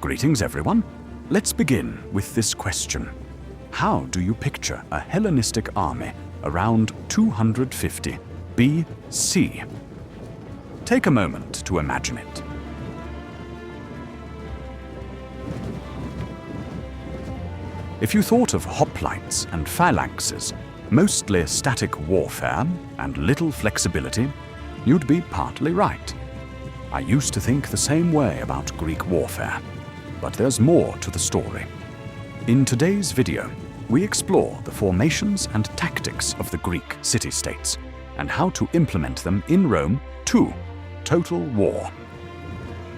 Greetings everyone. Let's begin with this question. How do you picture a Hellenistic army around 250 BC? Take a moment to imagine it. If you thought of hoplites and phalanxes, mostly static warfare and little flexibility, you'd be partly right. I used to think the same way about Greek warfare, but there's more to the story. In today's video, we explore the formations and tactics of the Greek city-states and how to implement them in Rome to total war.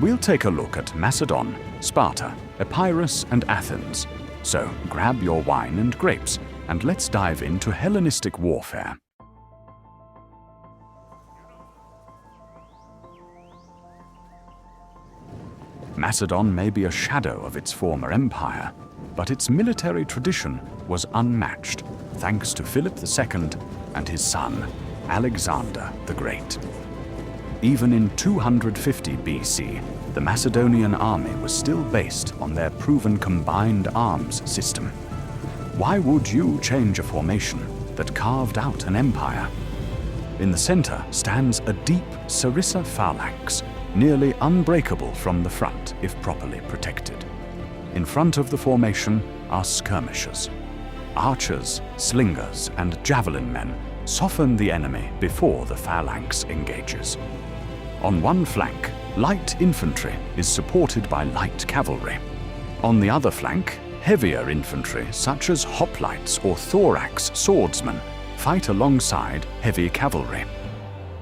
We'll take a look at Macedon, Sparta, Epirus and Athens. So grab your wine and grapes and let's dive into Hellenistic warfare. Macedon may be a shadow of its former empire, but its military tradition was unmatched thanks to Philip II and his son, Alexander the Great. Even in 250 BC, the Macedonian army was still based on their proven combined arms system. Why would you change a formation that carved out an empire? In the center stands a deep sarissa phalanx, nearly unbreakable from the front if properly protected. In front of the formation are skirmishers. Archers, slingers, and javelin men soften the enemy before the phalanx engages. On one flank, light infantry is supported by light cavalry. On the other flank, heavier infantry such as hoplites or thorax swordsmen fight alongside heavy cavalry.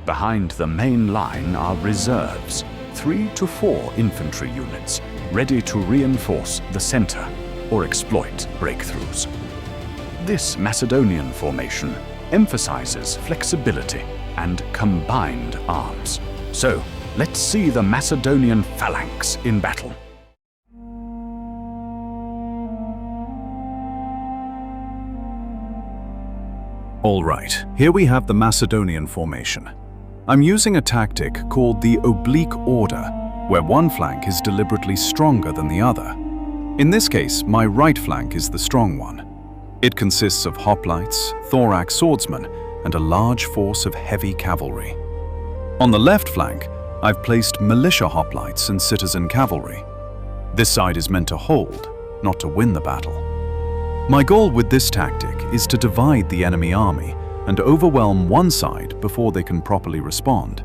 Behind the main line are reserves, 3 to 4 infantry units, ready to reinforce the center or exploit breakthroughs. This Macedonian formation emphasizes flexibility and combined arms. So, let's see the Macedonian phalanx in battle. All right, here we have the Macedonian formation. I'm using a tactic called the oblique order, where one flank is deliberately stronger than the other. In this case, my right flank is the strong one. It consists of hoplites, thorax swordsmen, and a large force of heavy cavalry. On the left flank, I've placed militia hoplites and citizen cavalry. This side is meant to hold, not to win the battle. My goal with this tactic is to divide the enemy army and overwhelm one side before they can properly respond.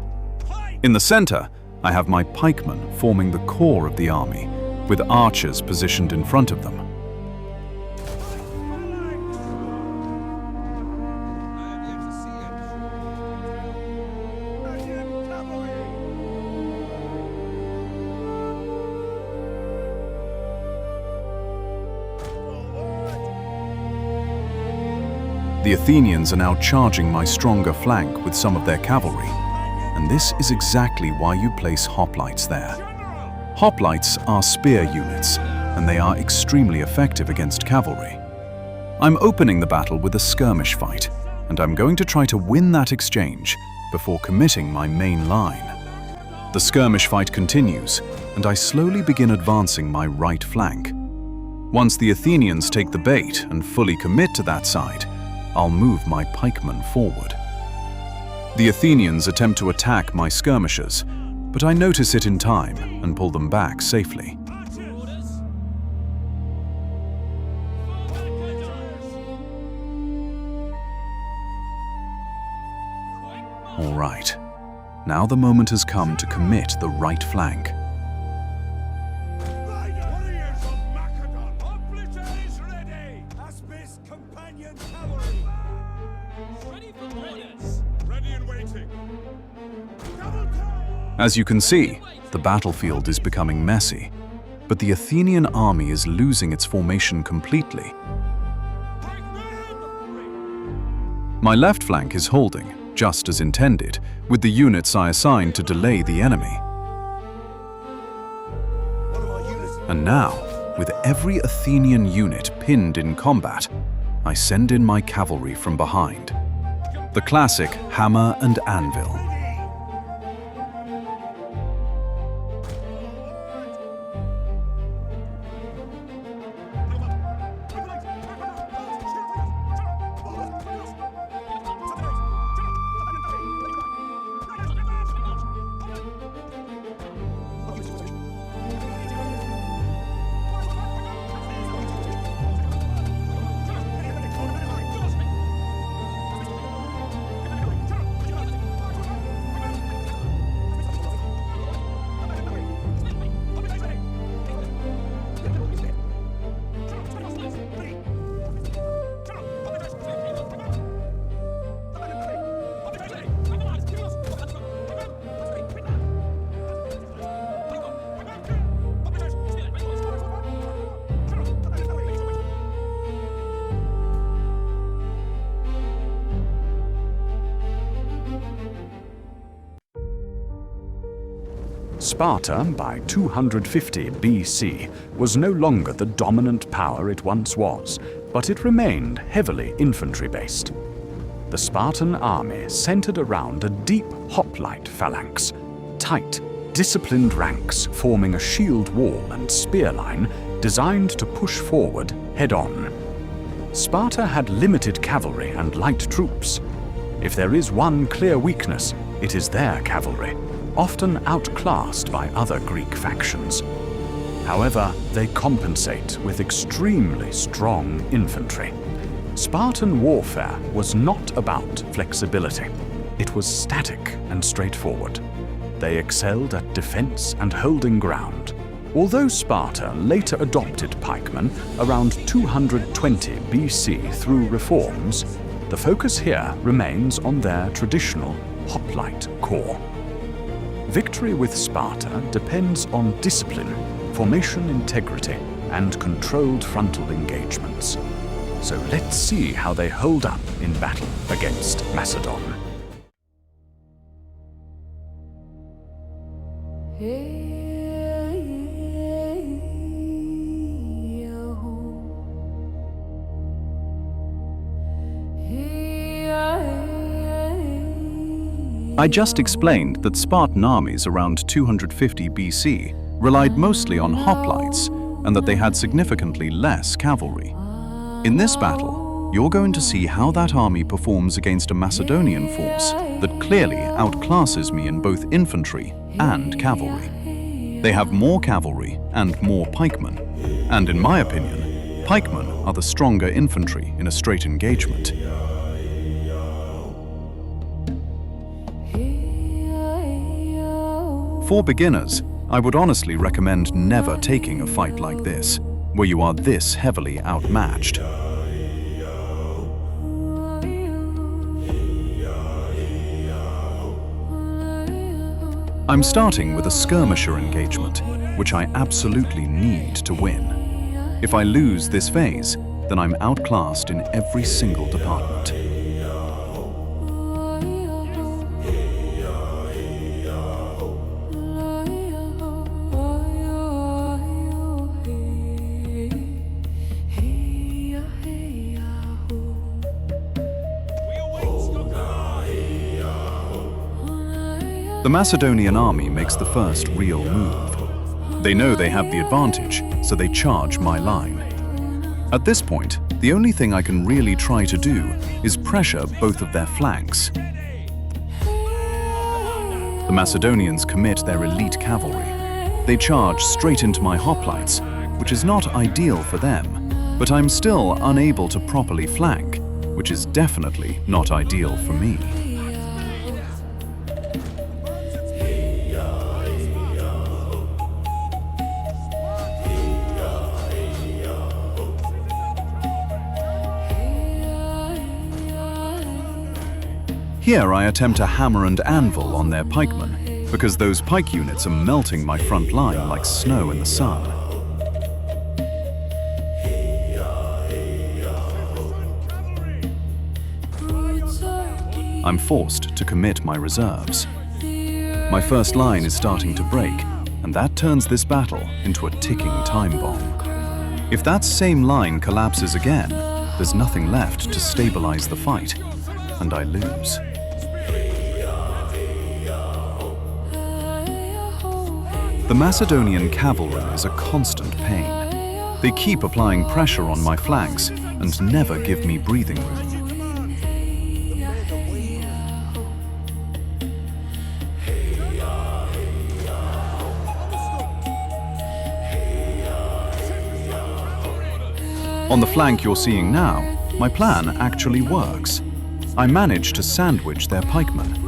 In the center, I have my pikemen forming the core of the army, with archers positioned in front of them. The Athenians are now charging my stronger flank with some of their cavalry, and this is exactly why you place hoplites there. Hoplites are spear units, and they are extremely effective against cavalry. I'm opening the battle with a skirmish fight, and I'm going to try to win that exchange before committing my main line. The skirmish fight continues, and I slowly begin advancing my right flank. Once the Athenians take the bait and fully commit to that side, I'll move my pikemen forward. The Athenians attempt to attack my skirmishers, but I notice it in time and pull them back safely. All right, now the moment has come to commit the right flank. As you can see, the battlefield is becoming messy, but the Athenian army is losing its formation completely. My left flank is holding, just as intended, with the units I assigned to delay the enemy. And now, with every Athenian unit pinned in combat, I send in my cavalry from behind. The classic hammer and anvil. Sparta, by 250 BC, was no longer the dominant power it once was, but it remained heavily infantry-based. The Spartan army centered around a deep hoplite phalanx, tight, disciplined ranks forming a shield wall and spear line designed to push forward head-on. Sparta had limited cavalry and light troops. If there is one clear weakness, it is their cavalry, often outclassed by other Greek factions. However, they compensate with extremely strong infantry. Spartan warfare was not about flexibility. It was static and straightforward. They excelled at defense and holding ground. Although Sparta later adopted pikemen around 220 BC through reforms, the focus here remains on their traditional hoplite corps. Victory with Sparta depends on discipline, formation integrity, and controlled frontal engagements. So let's see how they hold up in battle against Macedon. I just explained that Spartan armies around 250 BC relied mostly on hoplites and that they had significantly less cavalry. In this battle, you're going to see how that army performs against a Macedonian force that clearly outclasses me in both infantry and cavalry. They have more cavalry and more pikemen, and in my opinion, pikemen are the stronger infantry in a straight engagement. For beginners, I would honestly recommend never taking a fight like this, where you are this heavily outmatched. I'm starting with a skirmisher engagement, which I absolutely need to win. If I lose this phase, then I'm outclassed in every single department. The Macedonian army makes the first real move. They know they have the advantage, so they charge my line. At this point, the only thing I can really try to do is pressure both of their flanks. The Macedonians commit their elite cavalry. They charge straight into my hoplites, which is not ideal for them, but I'm still unable to properly flank, which is definitely not ideal for me. Here I attempt a hammer and anvil on their pikemen, because those pike units are melting my front line like snow in the sun. I'm forced to commit my reserves. My first line is starting to break, and that turns this battle into a ticking time bomb. If that same line collapses again, there's nothing left to stabilize the fight, and I lose. The Macedonian cavalry is a constant pain. They keep applying pressure on my flanks and never give me breathing room. On the flank you're seeing now, my plan actually works. I manage to sandwich their pikemen.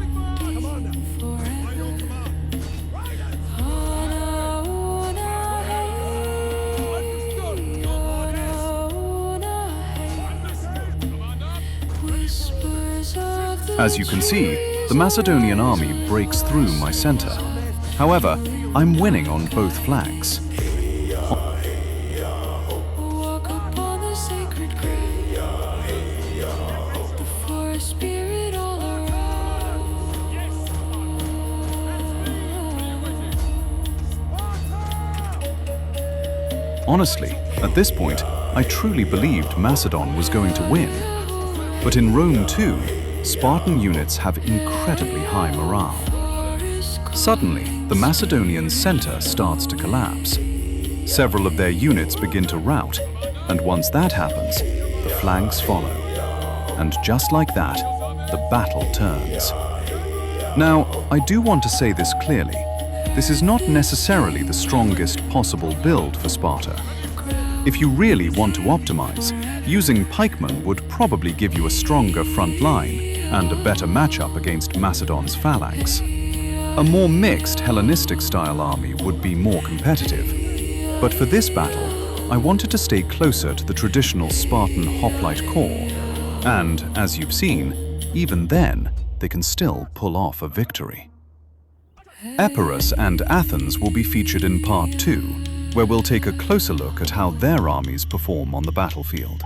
As you can see, the Macedonian army breaks through my center. However, I'm winning on both flanks. Honestly, at this point, I truly believed Macedon was going to win. But in Rome too, Spartan units have incredibly high morale. Suddenly, the Macedonian center starts to collapse. Several of their units begin to rout, and once that happens, the flanks follow. And just like that, the battle turns. Now, I do want to say this clearly. This is not necessarily the strongest possible build for Sparta. If you really want to optimize, using pikemen would probably give you a stronger front line and a better matchup against Macedon's phalanx. A more mixed Hellenistic style army would be more competitive. But for this battle, I wanted to stay closer to the traditional Spartan hoplite corps. And, as you've seen, even then, they can still pull off a victory. Epirus and Athens will be featured in Part 2, where we'll take a closer look at how their armies perform on the battlefield.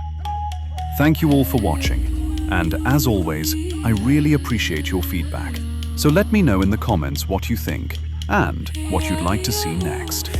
Thank you all for watching, and as always, I really appreciate your feedback. So let me know in the comments what you think and what you'd like to see next.